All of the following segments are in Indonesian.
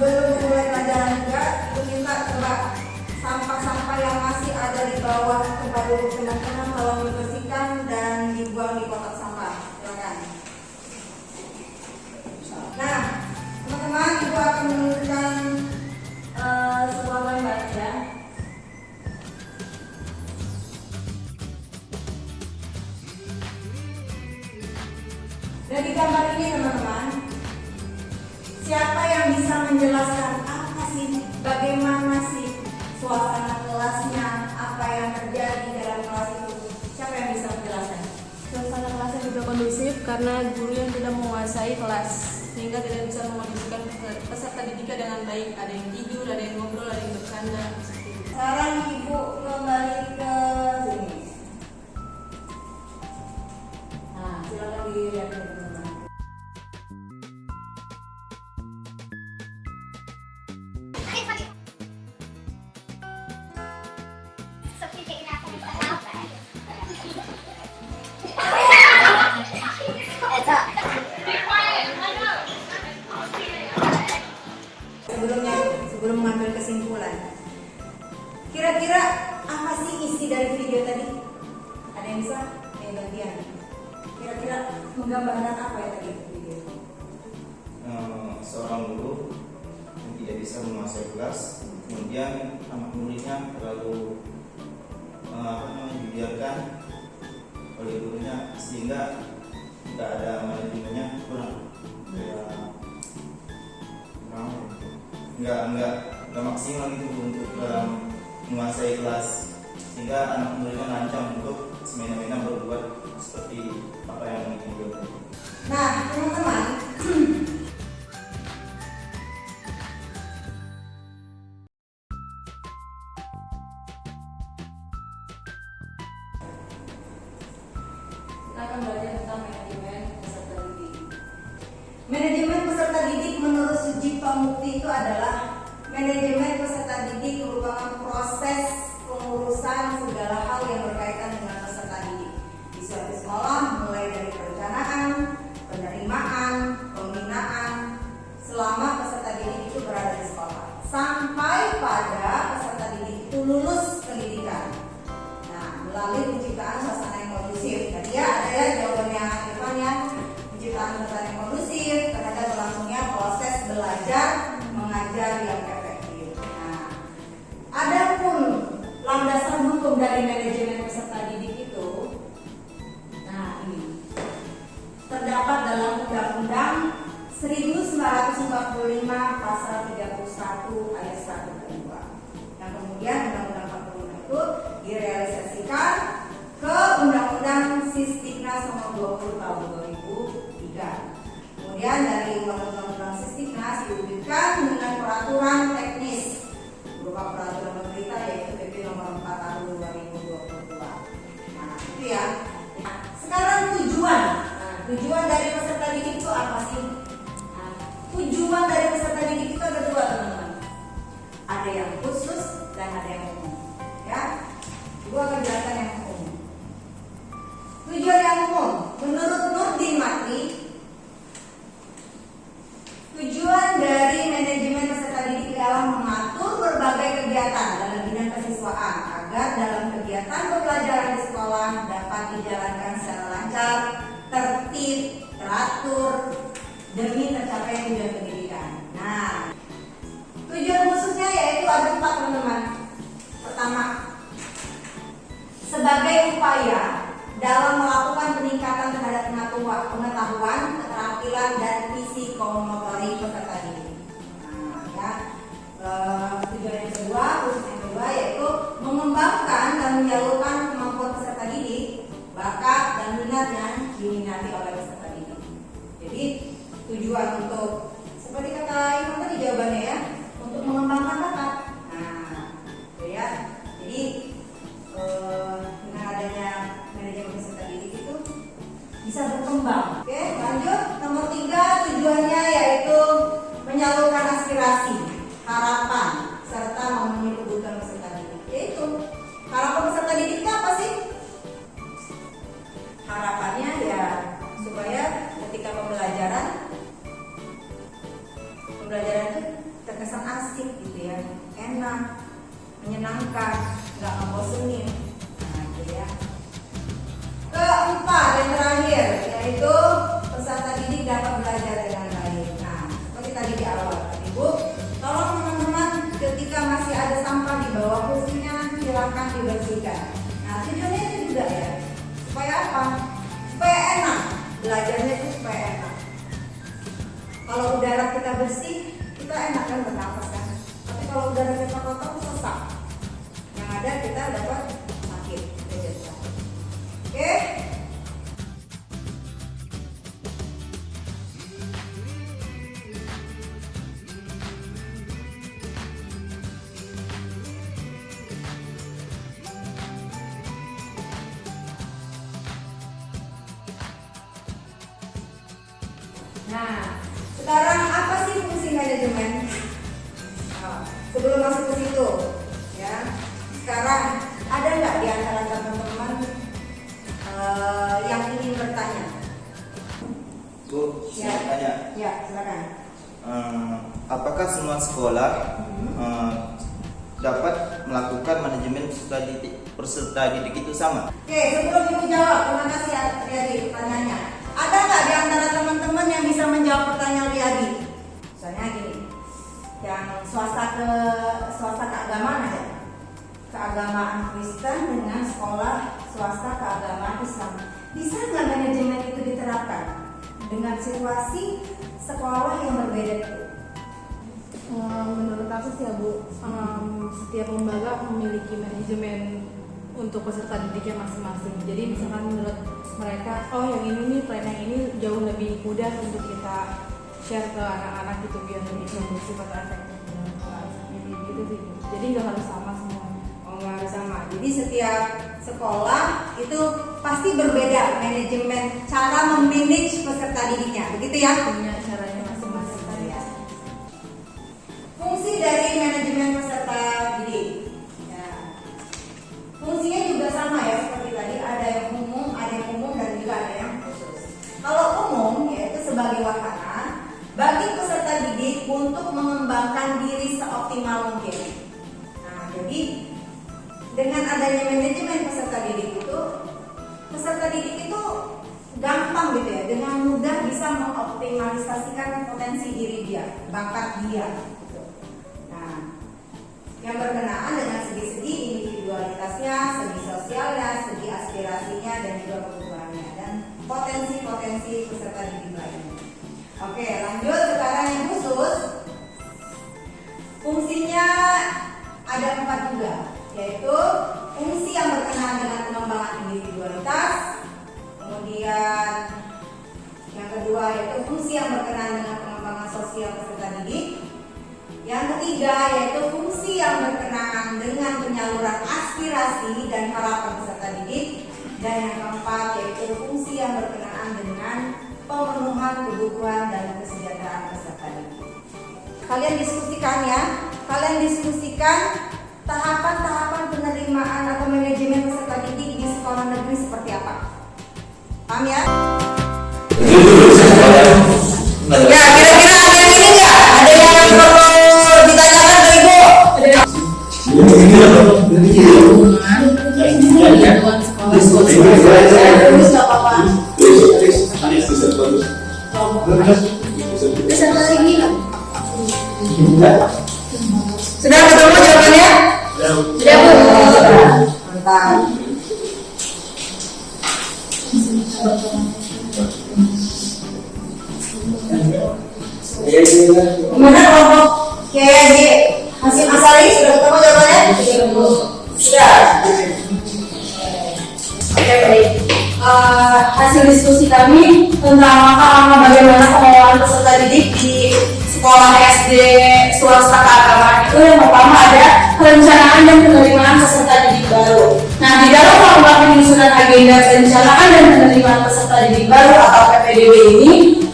sebelum mulai pelajaran juga, Ibu minta coba sampah-sampah yang masih ada di bawah tempat duduk teman-teman tolong dibersihkan dan dibuang di kotak sampah. Silakan. Nah, teman-teman, Ibu akan menunjukkan sebuah gambar ya. Dan di gambar ini teman-teman, siapa yang bisa menjelaskan apa sih, bagaimana sih suasana kelasnya, apa yang terjadi dalam kelas itu? Siapa yang bisa menjelaskan? Suasana kelasnya tidak kondusif karena guru yang tidak menguasai kelas sehingga tidak bisa mengondisikan peserta didiknya dengan baik. Ada yang tidur, ada yang ngobrol, ada yang bercanda. Sekarang Ibu kembali ke sini. Nah, silakan dilihat teman-teman. Sebelum mengambil kesimpulan, kira-kira apa sih isi dari video tadi? Ada yang bisa? Gantian. Kira-kira menggambarkan apa ya tadi video? Seorang guru yang tidak bisa menguasai kelas, kemudian anak muridnya terlalu dibiarkan oleh gurunya sehingga tidak ada manajemennya, kurang nggak maksimal gitu untuk menguasai kelas, sehingga anak muridnya ngancam untuk semena-mena berbuat seperti apa yang dibuat. Nah, teman-teman, kita akan belajar tentang manajemen peserta didik. Manajemen peserta didik menurut Sujipto Mukti itu adalah manajemen peserta didik merupakan proses pengurusan segala hal yang berkaitan dengan peserta didik di suatu sekolah, mulai dari perencanaan, penerimaan, pembinaan selama peserta didik itu berada di sekolah sampai pada peserta didik itu lulus pendidikan. Nah, melalui penciptaan suasana yang kondusif. Tadi ya ada ya jawabannya Irfan ya, penciptaan suasana yang kondusif terhadap berlangsungnya proses belajar mengajar yang efektif. Nah, adapun landasan hukum dari manajemen peserta didik itu, nah ini terdapat dalam Undang-Undang 1945 pasal 31 ayat 1 dan 2. Yang kemudian Undang-Undang 45 itu direalisasikan ke Undang-Undang Sisdiknas nomor 20 tahun 2003. Kemudian dari Undang-Undang Sisdiknas diwujudkan dengan peraturan teknis berupa peraturan pemerintah yaitu PP nomor 4 tahun 2022. Nah, itu ya. Nah, sekarang tujuan. Nah, tujuan dari peserta didik itu apa sih? Nah, tujuan dari peserta didik itu ada dua, teman-teman. Ada yang khusus dan ada yang umum. Ya. Ibu akan jelaskan yang umum. Tujuan yang umum menurut Nurdin Matri, tujuan dari manajemen peserta didik adalah mengatur berbagai kegiatan dalam bidang kesiswaan agar dalam kegiatan pembelajaran di sekolah dapat dijalankan secara lancar, tertib, teratur demi tercapai tujuan pendidikan. Nah, tujuan khususnya yaitu ada 4, teman-teman. Pertama, sebagai upaya dalam melakukan peningkatan terhadap pengetahuan, keterampilan dan psikomotorik peserta didik. Nah, ya. Tujuan yang kedua, khusus yang kedua yaitu mengembangkan dan menyalurkan kemampuan peserta didik, bakat dan minat yang diminati oleh peserta didik. Jadi tujuan untuk seperti kata Ibu tadi jawabannya ya, untuk mengembangkan bakat. Nah, itu ya. Jadi dengan adanya manajemen peserta didik itu bisa berkembang. Oke, lanjut. Nomor 3, tujuannya yaitu menyalurkan aspirasi, harapan, serta memenuhi kebutuhan peserta didik. Yaitu harapan peserta didik itu apa sih? Harapannya ya supaya ketika pembelajaran itu terkesan asik gitu ya, enak, menyenangkan, nggak ngebosenin. Nah, gitu ya. Keempat yang terakhir yaitu peserta didik dapat belajar dengan baik. Nah, seperti tadi di awal, Ibu, tolong teman-teman ketika masih ada sampah di bawah kursinya silakan dibersihkan. Nah, tujuannya itu juga ya, supaya apa? Supaya enak, belajarnya itu supaya enak. Kalau udara kita bersih, kita enak kan bernafas kan. Tapi kalau udara kita kotor, sesak. Yang ada kita dapat sakit. Oke? Nah, sekarang apa sih fungsi manajemen? Sebelum masuk ke situ, ya. Sekarang ada nggak di antara teman-teman yang ingin bertanya? Bu, Ya. saya tanya, Ya, silakan. apakah semua sekolah dapat melakukan manajemen peserta didik itu sama? Oke, sebelum Ibu jawab, terima kasih Riyadi pertanyaannya. Ada nggak di antara teman-teman yang bisa menjawab pertanyaan Riyadi? Misalnya gini, yang swasta keagamaan aja, keagamaan Kristen dengan sekolah swasta keagamaan Islam, bisa nggak manajemen itu diterapkan dengan situasi sekolah yang berbeda itu? Menurut aku sih ya Bu, setiap lembaga memiliki manajemen untuk peserta didiknya masing-masing. Jadi misalkan menurut mereka, oh yang ini nih plan yang ini jauh lebih mudah untuk kita share ke anak-anak gitu biar lebih kondusif atau efektif dalam kelas. Gitu sih. Jadi nggak harus sama semuanya. Oh, nggak harus sama. Jadi setiap sekolah itu pasti berbeda manajemen cara memanage peserta didiknya, begitu ya? Punya caranya masing-masing. Fungsi dari manajemen peserta didik. Ya. Fungsinya juga sama ya seperti tadi, ada yang umum dan juga ada yang khusus. Kalau umum yaitu sebagai wahana bagi peserta didik untuk mengembangkan diri seoptimal mungkin. Nah, jadi dengan adanya manajemen peserta didik itu gampang gitu ya, dengan mudah bisa mengoptimalisasikan potensi diri dia, bakat dia. Gitu. Nah, yang berkenaan dengan segi-segi individualitasnya, segi sosialnya, segi aspirasinya, dan juga kebutuhannya dan potensi-potensi peserta didik lainnya. Oke, lanjut sekarang yang khusus. Fungsinya ada 4 juga, yaitu fungsi yang berkenaan dengan pengembangan individualitas, kemudian yang kedua yaitu fungsi yang berkenaan dengan pengembangan sosial peserta didik, yang ketiga yaitu fungsi yang berkenaan dengan penyaluran aspirasi dan harapan peserta didik, dan yang keempat yaitu fungsi yang berkenaan dengan pemenuhan kebutuhan dan kesejahteraan peserta didik. Kalian diskusikan ya, tahapan-tahapan penerimaan atau manajemen peserta didik di sekolah negeri seperti apa? Paham ya? Ya, kira-kira ada yang ini nggak? Ada yang perlu ditanyakan ke Ibu? Terus nggak apa-apa. Sudah ketemu jawabannya? Sudah Bu? Mantap. Gimana kelompok KYG Hasim Asari sudah ketemu jawabannya? Sudah. Oke, baik. Hasil diskusi kami tentang langkah-langkah bagaimana pengelolaan peserta didik di sekolah SD swasta keagamaan itu, yang pertama ada perencanaan dan penerimaan peserta didik baru. Nah, di dalam program penyusunan agenda perencanaan dan penerimaan peserta didik baru atau PPDB ini,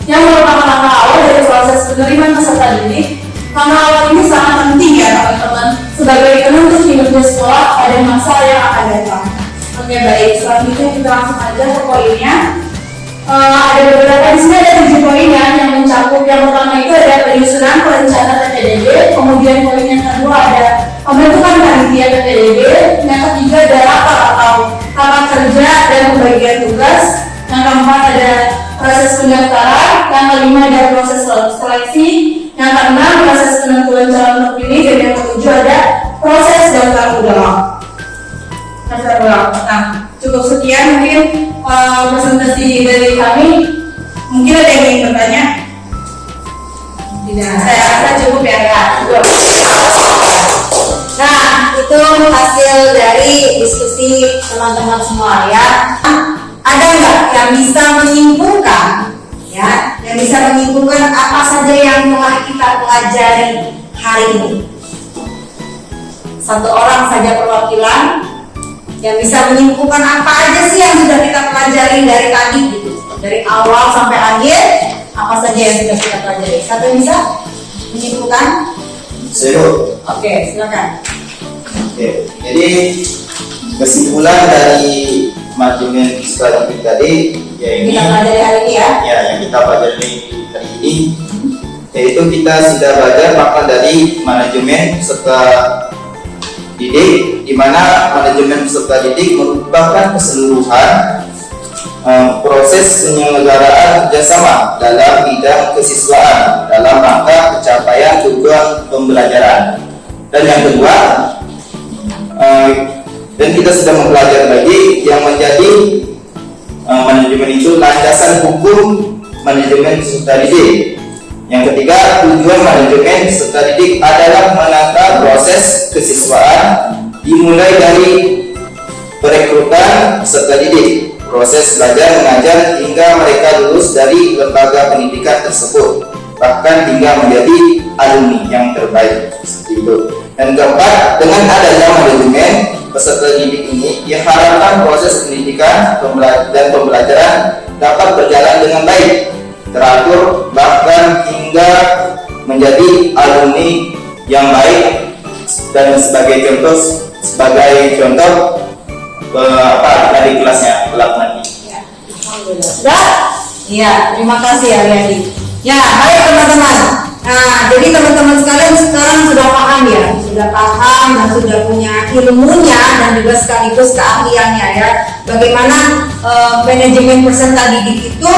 yang merupakan langkah awal dari proses penerimaan peserta didik. Langkah awal ini sangat penting ya teman-teman, sebagai penentu kinerja sekolah pada masa yang akan datang. Oke, baik, selanjutnya kita langsung aja ke poinnya. Ada beberapa, di sini ada 7 poin yang mencakup. Yang pertama itu ada penyusunan, perencanaan, dan PPDB, kemudian poin yang kedua ada pembentukan panitia PPDB, yang ketiga ada rapat atau rapat kerja dan pembagian tugas, yang keempat ada proses pendaftaran, yang kelima ada proses seleksi, yang keenam proses penentuan calon terpilih, dan yang ketujuh ada proses daftar ulang. Nah, cukup sekian mungkin presentasi dari kami. Mungkin ada yang ingin bertanya? Tidak. Saya rasa cukup ya, Kak. Nah, itu hasil dari diskusi teman-teman semua ya. Ada nggak yang bisa menyimpulkan, ya, yang bisa menyimpulkan apa saja yang telah kita pelajari hari ini? Satu orang saja perwakilan yang bisa menyimpulkan apa aja sih yang sudah kita pelajari dari tadi gitu, dari awal sampai akhir, apa saja yang sudah kita pelajari? Satu yang bisa menyimpulkan? Zero. Oke, silakan. Oke, jadi kesimpulan dari manajemen psikologi tadi ya ini Kita pelajari hari ini ya. ya yang kita pelajari hari ini, yaitu kita sudah belajar makna dari manajemen peserta didik, di mana manajemen peserta didik merupakan keseluruhan proses penyelenggaraan kerjasama dalam bidang kesiswaan dalam rangka pencapaian tujuan pembelajaran. Dan yang kedua, dan kita sudah mempelajari lagi yang menjadi manajemen itu landasan hukum manajemen peserta didik. Yang ketiga, tujuan manajemen peserta didik adalah menata proses kesiswaan dimulai dari perekrutan peserta didik, proses belajar mengajar hingga mereka lulus dari lembaga pendidikan tersebut, bahkan hingga menjadi alumni yang terbaik seperti itu. Dan keempat, dengan adanya manajemen peserta didik ini diharapkan proses pendidikan dan pembelajaran dapat berjalan dengan baik, teratur, bahkan hingga menjadi alumni yang baik. Dan sebagai contoh dari kelasnya kelak nanti. Ya, alhamdulillah. Sudah? Iya, terima kasih Ariadi. Ya, baik teman-teman. Nah, jadi teman-teman sekalian sekarang sudah paham ya, sudah paham dan sudah punya ilmunya dan juga sekaligus keahliannya ya. Bagaimana manajemen peserta didik itu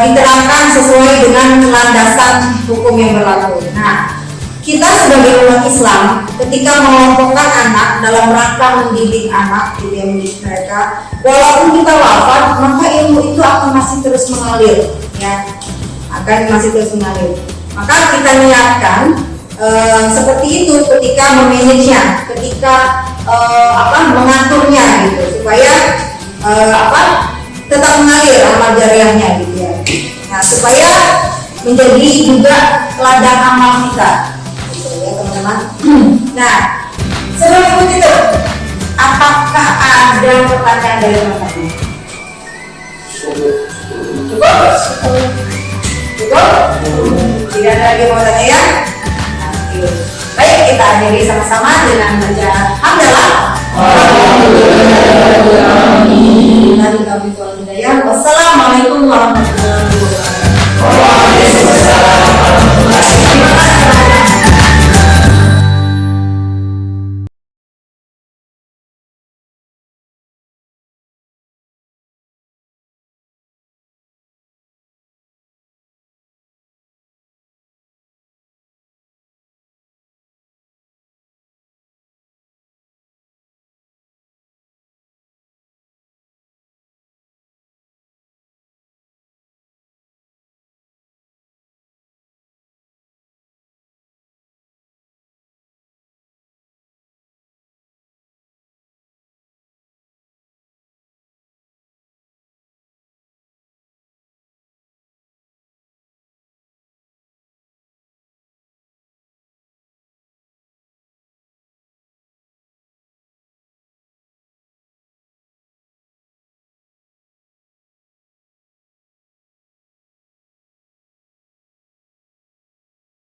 diterapkan sesuai dengan landasan hukum yang berlaku. Nah, kita sebagai umat Islam ketika mengelompokkan anak dalam rangka mendidik anak, gitu ya, mendidik mereka, walaupun kita wafat, maka ilmu itu akan masih terus mengalir, ya, akan masih terus mengalir. Maka kita niatkan seperti itu ketika memanagenya, ketika mengaturnya, gitu, supaya tetap mengalir amal jariahnya, gitu ya. Nah, supaya menjadi juga ladang amal kita. Ya teman-teman. Nah, sebelum ikut itu, apakah ada pertanyaan dari teman-teman? Cukup? Tidak ada lagi mau tanya ya? Oke. Baik, kita akhiri sama-sama dengan baca hamdalah. Wassalamualaikum warahmatullahi wabarakatuh.